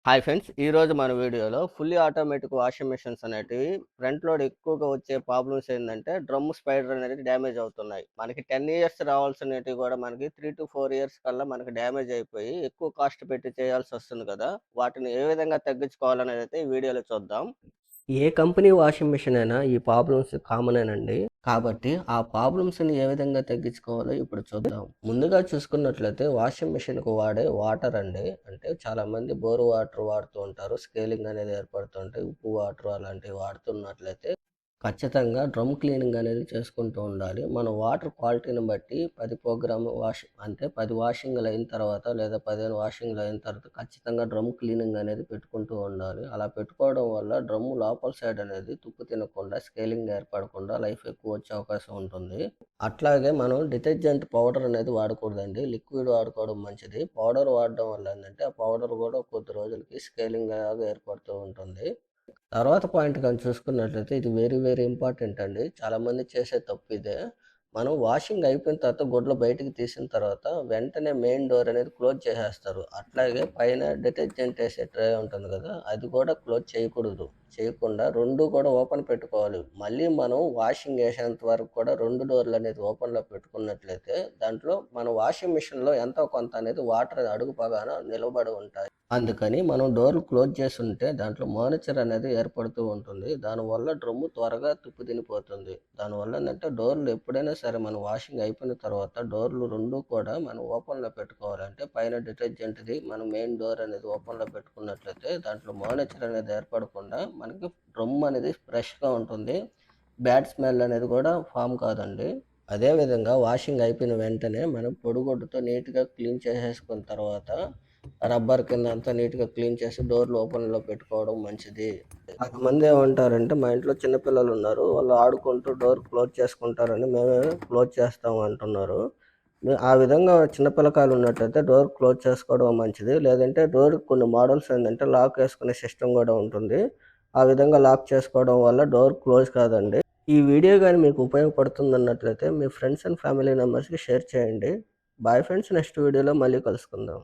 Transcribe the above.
Hi friends! ఈరోజు మన వీడియోలో ఫుల్లీ ఆటోమేటిక్ వాషింగ్ మిషన్స్ అనేటివి ఫ్రంట్ లోడ్ ఎక్కువగా వచ్చే ప్రాబ్లమ్స్ ఏందంటే డ్రమ్ స్పైడర్ అనేది డ్యామేజ్ అవుతున్నాయి. మనకి 10 ఇయర్స్ రావాల్సినటివి కూడా మనకి 3-4 ఇయర్స్ కల్లా మనకి డ్యామేజ్ అయిపోయి ఎక్కువ కాస్ట్ పెట్టి చేయాల్సొస్తుంది కదా! వాటిని ఏ విధంగా తగ్గించుకోవాలనేదైతే ఈ వీడియోలో చూద్దాం. ఏ కంపెనీ వాషింగ్ మిషన్ అయినా ఈ ప్రాబ్లమ్స్ కామనేనండి. కాబట్టి ఆ ప్రాబ్లమ్స్‌ని ఏ విధంగా తగ్గించుకోవాలో ఇప్పుడు చూద్దాం. ముందుగా చూసుకున్నట్లయితే వాషింగ్ మిషన్‌కి వాడే వాటర్ అండి. అంటే చాలామంది బోర్ వాటర్ వాడుతూ ఉంటారు. స్కేలింగ్ అనేది ఏర్పడుతుంటాయి. ఉప్పు వాటర్ అలాంటివి వాడుతున్నట్లయితే ఖచ్చితంగా డ్రమ్ క్లీనింగ్ అనేది చేసుకుంటూ ఉండాలి. మనం వాటర్ క్వాలిటీని బట్టి 10 ప్రోగ్రామ్ అంటే 10 వాషింగ్‌లు అయిన తర్వాత లేదా 15 వాషింగ్‌లు అయిన తర్వాత ఖచ్చితంగా డ్రమ్ క్లీనింగ్ అనేది పెట్టుకుంటూ ఉండాలి. అలా పెట్టుకోవడం వల్ల డ్రమ్ లోపల సైడ్ అనేది తుప్పు తినకుండా, స్కేలింగ్ ఏర్పడకుండా లైఫ్ ఎక్కువ వచ్చే అవకాశం ఉంటుంది. అట్లాగే మనం డిటర్జెంట్ పౌడర్ అనేది వాడకూడదండి. లిక్విడ్ వాడుకోవడం మంచిది. పౌడర్ వాడడం వల్ల ఏందంటే ఆ పౌడర్ కూడా కొద్ది రోజులకి స్కేలింగ్ లాగా ఏర్పడుతూ ఉంటుంది. తర్వాత పాయింట్ గాని చూసుకున్నట్లయితే ఇది వెరీ ఇంపార్టెంట్ అండి. చాలామంది చేసే తప్పు ఇదే. మనం వాషింగ్ అయిపోయిన తర్వాత గుడ్లు బయటికి తీసిన తర్వాత వెంటనే మెయిన్ డోర్ అనేది క్లోజ్ చేసేస్తారు. అట్లాగే పైన డిటర్జెంట్ ఏసే ట్రే ఉంటుంది కదా! అది కూడా క్లోజ్ చేయకూడదు. చేయకుండా 2 కూడా ఓపెన్ పెట్టుకోవాలి. మళ్ళీ మనం వాషింగ్ ఏసేంత వరకు కూడా 2 డోర్‌లనేది ఓపెన్‌లో పెట్టుకున్నట్లయితే దాంట్లో మన వాషింగ్ మిషన్‌లో ఎంతో కొంత అనేది వాటర్ అడుగు భాగాన నిలబడి ఉంటాయి. అందుకని మనం డోర్లు క్లోజ్ చేసుంటే దాంట్లో మాయిశ్చర్ అనేది ఏర్పడుతూ ఉంటుంది. దానివల్ల డ్రమ్ము త్వరగా తుప్పు తినిపోతుంది. దానివల్ల ఏందంటే డోర్లు ఎప్పుడైనా సరే మనం వాషింగ్ అయిపోయిన తర్వాత డోర్లు 2 కూడా మనం ఓపెన్‌లో పెట్టుకోవాలి. అంటే పైన డిటర్జెంట్‌ది మనం మెయిన్ డోర్ అనేది ఓపెన్‌లో పెట్టుకున్నట్లయితే దాంట్లో మాయిశ్చర్ అనేది ఏర్పడకుండా మనకి డ్రమ్ అనేది ఫ్రెష్‌గా ఉంటుంది. బ్యాడ్ స్మెల్ అనేది కూడా ఫార్మ్ కాదండి. అదే విధంగా వాషింగ్ అయిపోయిన వెంటనే మనం పొడిగుడ్డతో నీట్‌గా క్లీన్ చేసేసుకున్న తర్వాత రబ్బర్ కింద అంతా నీట్‌గా క్లీన్ చేసి డోర్లు ఓపెన్‌లో పెట్టుకోవడం మంచిది. కొంతమంది ఏమంటారంటే మా ఇంట్లో చిన్న పిల్లలున్నారు. వాళ్ళు ఆడుకుంటూ డోర్ క్లోజ్ చేసుకుంటారని మేమే క్లోజ్ చేస్తాము అంటున్నారు. ఆ విధంగా చిన్న పిల్లకాయలు ఉన్నట్టయితే డోర్ క్లోజ్ చేసుకోవడం మంచిది. లేదంటే డోర్‌కి కొన్ని మోడల్స్ ఏందంటే లాక్ ఏసుకునే సిస్టమ్ గూడా ఉంటుంది. ఆ విధంగా లాక్ చేసుకోవడం వల్ల డోర్ క్లోజ్ కాదండి. ఈ వీడియో గాని మీకు ఉపయోగపడుతుందన్నట్లయితే మీ ఫ్రెండ్స్ అండ్ ఫ్యామిలీ మెంబర్స్‌కి షేర్ చేయండి. Bye friends. నెక్స్ట్ వీడియోలో మళ్ళీ కలుసుకుందాం.